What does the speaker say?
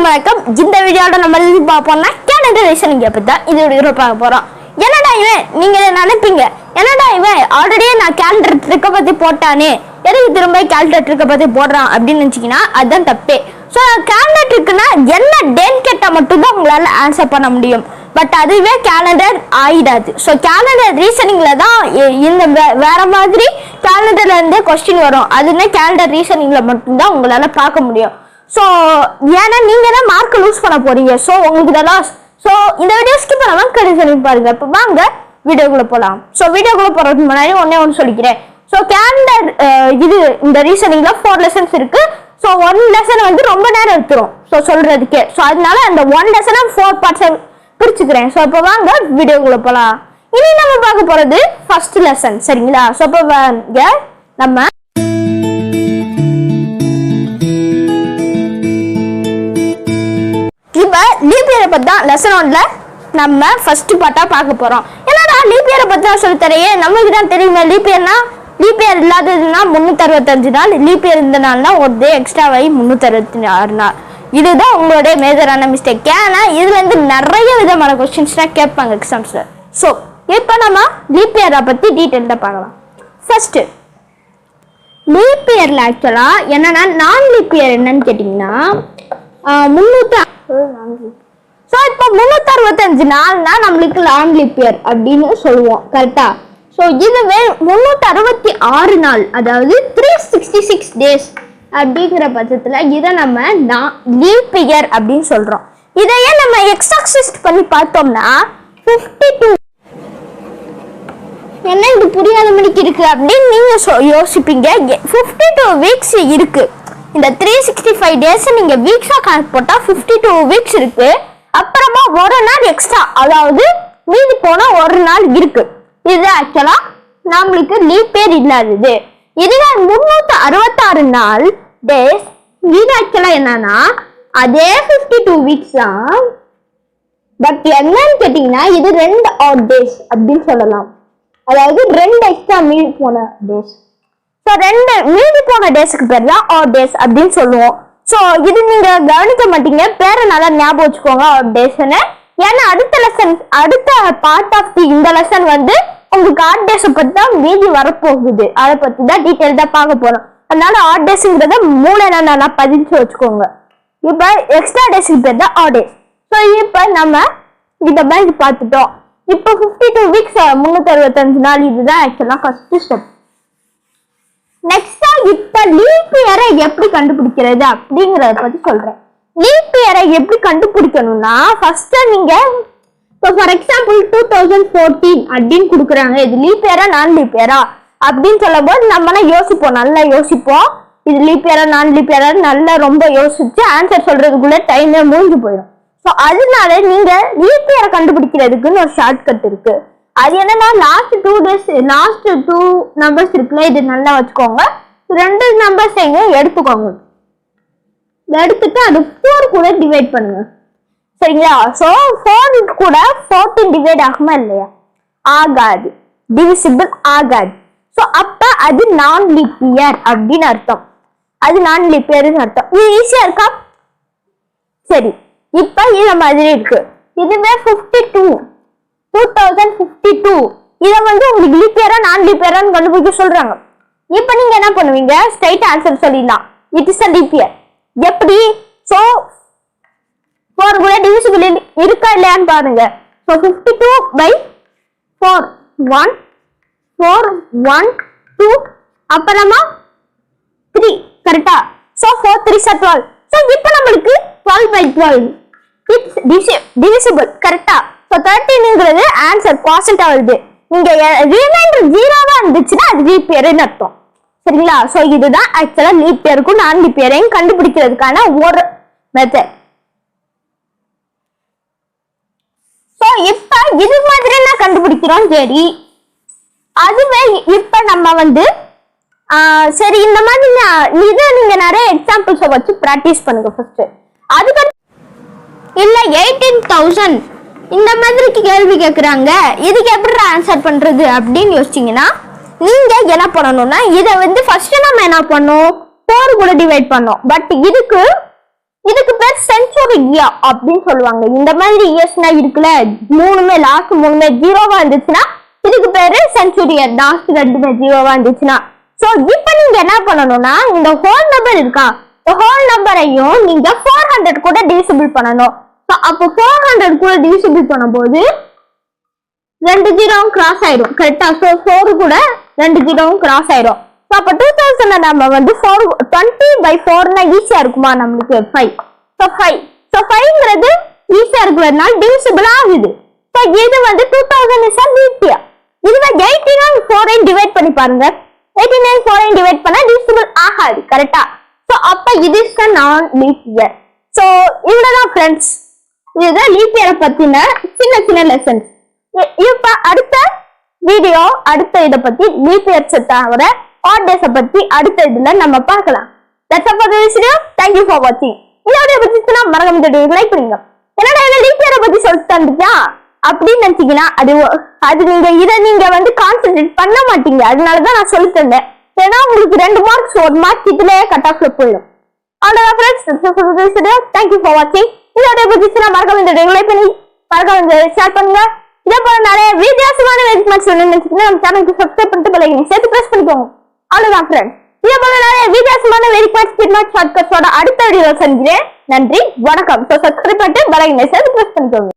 அனைவருக்கும் வணக்கம். இந்த வீடியோட நம்ம எழுதி பார்ப்போம்னா கேலண்டர் ரீசனிங் பத்தி தான் இந்த வீடியோ பார்க்க போறோம். என்னடா இவன் நீங்க நினைப்பீங்க, என்னடா இவன் ஆல்ரெடியே நான் கேலண்டர் ட்ரிக்கை பத்தி போட்டானே, எதுக்கு திரும்ப கேலண்டர் ட்ரிக்கை பத்தி போடுறான் அப்படின்னு நினைச்சீங்கன்னா அதுதான் தப்பே. ஸோ கேலண்டர் ட்ரிக்குன்னா என்ன டேட் கேட்டால் மட்டும்தான் உங்களால ஆன்சர் பண்ண முடியும். பட் அதுவே கேலண்டர் ஆயிடாது. ஸோ கேலண்டர் ரீசனிங்ல தான் இந்த வேற மாதிரி கேலண்டர்ல இருந்தே கொஸ்டின் வரும். அதுன்னு கேலண்டர் ரீசனிங்ல மட்டும்தான் உங்களால பார்க்க முடியும். ஸோ ஏன்னா நீங்க தான் மார்க் லூஸ் பண்ண போறீங்க. ஸோ உங்களுக்கு இதெல்லாம் ஸோ இந்த வீடியோ ஸ்கிப் பண்ணாம கடைசி பாருங்க. இப்போ வாங்க வீடியோக்குள்ள போகலாம். ஸோ வீடியோக்குள்ள போறதுக்கு முன்னாடி ஒன்று சொல்லிக்கிறேன். ஸோ கேலண்டர் இது இந்த ரீசனிங்ல 4 லெசன்ஸ் இருக்கு. ஸோ 1 லெசன் வந்து ரொம்ப நேரம் எடுத்துரும் ஸோ சொல்றதுக்கே. ஸோ அதனால அந்த 1 லெசனை 4 பார்ட்ஸ் பிரிச்சுக்கிறேன். ஸோ இப்போ வாங்க வீடியோக்குள்ள போகலாம். இனி நம்ம பார்க்க போறது ஃபர்ஸ்ட் லெசன், சரிங்களா? ஸோ இப்போ வாங்க நம்ம இப்ப லீப் இயரை பத்தி தான் லெசன் 1ல நம்ம ஃபர்ஸ்ட் பார்ட்டா பார்க்க போறோம். என்னடா லீப் இயரை பத்தி நான் சொல்லி தரையே, நமக்கு தான் தெரியுமே. லீப் இயர் இல்லாததுன்னா 365 நாள், லீப் இயர் இருந்த நாள்னா ஒரு டே எக்ஸ்ட்ரா ஆகி 366 நாள். இதுதான் உங்களுடைய மேஜரான மிஸ்டேக். ஏன்னா இதுல இருந்து நிறைய விதமான கொஸ்டின்ஸ்லாம் கேட்பாங்க எக்ஸாம்ஸ்ல. ஸோ இப்போ நம்ம லீப் இயரை பத்தி டீட்டெயில்டா பார்க்கலாம். ஃபர்ஸ்ட் லீப் இயர்ல ஆக்சுவலா என்னன்னா நான் லீப் இயர் என்னன்னு கேட்டீங்கன்னா 365 நாள்னா நம்மளுக்கு லாங் லீப் இயர் அப்படின்னு சொல்லுவோம், கரெக்டா? ஸோ இதுவே 366 நாள், அதாவது 366 டேஸ் அப்படிங்கிற பட்சத்துல இதை நம்ம லீப் இயர் அப்படின்னு சொல்றோம். இதையே நம்ம எக்ஸாக்சிஸ்ட் பண்ணி பார்த்தோம்னா 52 என்ன இது புரியாத மணிக்கு இருக்கு அப்படின்னு நீங்க யோசிப்பீங்க. 52 வீக்ஸ் இருக்கு. இந்த 365 டேஸ் நீங்க வீக்ஸா கணக்கு போட்டா 52 வீக்ஸ் இருக்கு. அப்புறமா ஒரு நாள் எக்ஸ்ட்ரா, அதாவது மீதி போனா ஒரு நாள் இருக்கு. இது ஆக்சுவலா நம்மளுக்கு லீப் இயர் இல்லாதது. இதுவே 366 நாள் டேஸ், இது ஆக்சுவலா என்னன்னா அதே 52 வீக்ஸ் தான். பட் என்னன்னு கேட்டீங்கன்னா இது 2 ஆட் டேஸ் அப்படின்னு சொல்லலாம். அதாவது 2 எக்ஸ்ட்ரா மீதி போன டேஸ். ஸோ 2 மீதி போன டேஸ்க்கு பேர் தான் ஆட் டேஸ் அப்படின்னு சொல்லுவோம். ஸோ இது நீங்க கவனிக்க மாட்டீங்க, பேரை நல்லா ஞாபகம் வச்சுக்கோங்க ஆட் டேஸ்ன்னு. ஏன்னா அடுத்த பார்ட் ஆஃப் இந்த லெசன் வந்து உங்களுக்கு ஆட் டேஸை பத்தி தான் மீதி வரப்போகுது. அதை பத்தி தான் டீட்டெயில் தான் பார்க்க போறோம். அதனால ஆட் டேஸ்ங்கிறத மூளையில நல்லா பதிச்சு வச்சுக்கோங்க. இப்போ எக்ஸ்ட்ரா டேஸ்க்கு பேர் தான் ஆட் டேஸ். ஸோ இப்போ நம்ம இதை மாதிரி பார்த்துட்டோம். இப்போ 52 வீக்ஸ் 365 நாள், இதுதான் ஆக்சுவலா ஃபர்ஸ்ட் ஸ்டெப். நெக்ஸ்டா இப்ப லீப் இயரை எப்படி கண்டுபிடிக்கிறது அப்படிங்கறத பத்தி சொல்றேன். லீப் இயரை எப்படி கண்டுபிடிக்கணும்னா ஃபர்ஸ்ட் நீங்க ஃபார் எக்ஸாம்பிள் 2014 அப்படின்னு கொடுக்குறாங்க. இது லீப் இயரா நான் லீப் இயரா அப்படின்னு சொல்லும் போது நம்ம யோசிப்போம், நல்லா யோசிப்போம். இது லீப் இயரா நான் லீப் இயரா நல்லா ரொம்ப யோசிச்சு ஆன்சர் சொல்றதுக்குள்ள டைமே முடிஞ்சு போயிடும். ஸோ அதனால நீங்க லீப் இயரை கண்டுபிடிக்கிறதுக்குன்னு ஒரு ஷார்ட்கட் இருக்கு. அது என்னன்னா லாஸ்ட் 2 நம்பர்ஸ் இருக்குல்ல, இது நல்லா வச்சுக்கோங்க. 2 நம்பர்ஸ் எங்க எடுத்துக்கோங்க, எடுத்துட்டு அது 4 கூட டிவைட் பண்ணுங்க, சரிங்களா? ஸோ 4 கூட 14 டிவைட் ஆகுமா இல்லையா? ஆகாது, டிவிசிபிள் ஆகாது. ஸோ அப்ப அது நான் லீப் இயர் அப்படின்னு அர்த்தம். அது நான் லீப் இயர்னு அர்த்தம். இது ஈஸியா இருக்கா? சரி, இப்ப இந்த மாதிரி இருக்கு. இதுவே 2052 இதை வந்து உங்களுக்கு லீப் இயரா நான் லீப் இயரான்னு கண்டுபிடிக்க சொல்றாங்க. இப்ப நீங்க என்ன பண்ணுவீங்க? ஸ்ட்ரைட் ஆன்சர் சொல்லிடலாம், it is a leap year. எப்படி? சோ 4 கூட டிவிசிபிள் இருக்கா இல்லையான்னு பாருங்க. சோ 52/4 1 4 1 2 அப்புறமா 3, கரெக்டா? சோ 4 3 12. சோ இப்போ நம்மளுக்கு 12/12 இட்ஸ் டிவிசிபிள், கரெக்டா? So 13ங்கிறது ஆன்சர் குவாசன்டா வருது. நீங்க ரிமைண்டர் 0வா இருந்துச்சுன்னா அது லீப் இயர்னு அர்த்தம், சரிங்களா? சோ இதுதான் ஆக்சுவலா லீப் இயருக்கும் நான் லீப் இயரையும் கண்டுபிடிக்கிறதுக்கான ஒரு மெத்தட். சோ இப்ப இது மாதிரி நான் கண்டுபிடிக்கிறோம், சரி. அதுவே இப்ப நம்ம வந்து சரி இந்த மாதிரி இது நீங்க நிறைய எக்ஸாம்பிள்ஸை வச்சு பிராக்டிஸ் பண்ணுங்க ஃபர்ஸ்ட். அதுக்கு இல்ல 18,000 இந்த மாதிரி கேள்வி கேட்குறாங்க, இதுக்கு எப்படி ஆன்சர் பண்றது அப்படின்னு யோசிச்சீங்கன்னா நீங்க என்ன பண்ணணும்னா இதை வந்து ஃபர்ஸ்ட் நம்ம என்ன பண்ணோம் 4 கூட டிவைட் பண்ணோம். பட் இதுக்கு பேர் சென்ச்சுரி சென்ச்சுரி இயர் அப்படின்னு சொல்லுவாங்க. இந்த மாதிரி இயர்ஸ்னா இருக்குல்ல, மூணுமே லாஸ்ட் மூணுமே ஜீரோவா இருந்துச்சுன்னா இதுக்கு பேரு சென்ச்சுரி இயர். லாஸ்ட் ரெண்டுமே ஜீரோவா இருந்துச்சுன்னா. சோ இப்ப நீங்க என்ன பண்ணணும்னா, இந்த ஹோல் நம்பர் இருக்கா, இந்த ஹோல் நம்பரையும் நீங்க 400 கூட டிவிசிபிள் பண்ணணும். அப்போ 400 கூட டிவிசிபிள் பண்ணும்போது 2 ஜீரோவும் கிராஸ் ஆயிடும். கரெக்டா? சோ 4 கூட 2 ஜீரோவும் கிராஸ் ஆயிடும். அப்ப 2000 நம்ம வந்து 20/4 ஈஸியா இருக்குமா நம்மளுக்கு? 5. சோ 5ங்கிறது ஈஸியா இருக்கிறதுனால டிவிசிபிள் ஆகுது. சோ இது வந்து 2000 இஸ் a leap year. இதுவே 89 4 டிவைட் பண்ணி பாருங்க. 89 4 டிவைட் பண்ணா டிவிசிபிள் ஆகாது. கரெக்டா? சோ அப்ப இது is a non leap year. So இவ்வளவுதான் ஃப்ரெண்ட்ஸ். இதுதான் லீப் இயரை பத்தின சின்ன சின்ன லெசன்ஸ். இப்ப அடுத்த வீடியோ அடுத்த இதை பத்தி லீப் இயர்ஸ் தவிர ஆட் டேஸை பத்தி அடுத்த இதுல நம்ம பார்க்கலாம். That's all for this video. Thank you for watching. இதோட பத்தி மறக்காம இந்த வீடியோ லைக் பண்ணுங்க. என்னடா இதை லீப் இயரை பத்தி சொல்லிட்டு தந்துட்டா அப்படின்னு நினைச்சீங்கன்னா அது நீங்க வந்து கான்சென்ட்ரேட் பண்ண மாட்டீங்க. அதனாலதான் நான் சொல்லி தந்தேன். ஏன்னா உங்களுக்கு 2 மார்க்ஸ் 1 மார்க் இதுலயே கட் ஆஃப்ல போயிடும். அவ்வளவுதான் friends. That's all for this video. Thank you for watching. இதோட பத்தி மறக்காம இந்த வீடியோ லைக் பண்ணி மறக்காம ஷேர் பண்ணுங்க. இதே போல நிறைய வித்தியாசமான வெயிட் மேட்ச் நினைச்சீங்கன்னா நம்ம சேனலுக்கு சப்ஸ்கிரைப் பண்ணிட்டு பெல் ஐகானை சேர்த்து பிரஸ் பண்ணிக்கோங்க. அவ்வளவுதான் ஃப்ரெண்ட்ஸ். இதே போல நிறைய வித்தியாசமான வெயிட் மேட்ச் ஸ்பீட் மேட்ச் ஷார்ட்கட்ஸோட அடுத்த வீடியோ சந்திக்கிறேன். நன்றி, வணக்கம். சப்ஸ்கிரைப் பண்ணிட்டு பெல் ஐகானை சேர்த்து பிரஸ் பண்ணிக்கோங்க.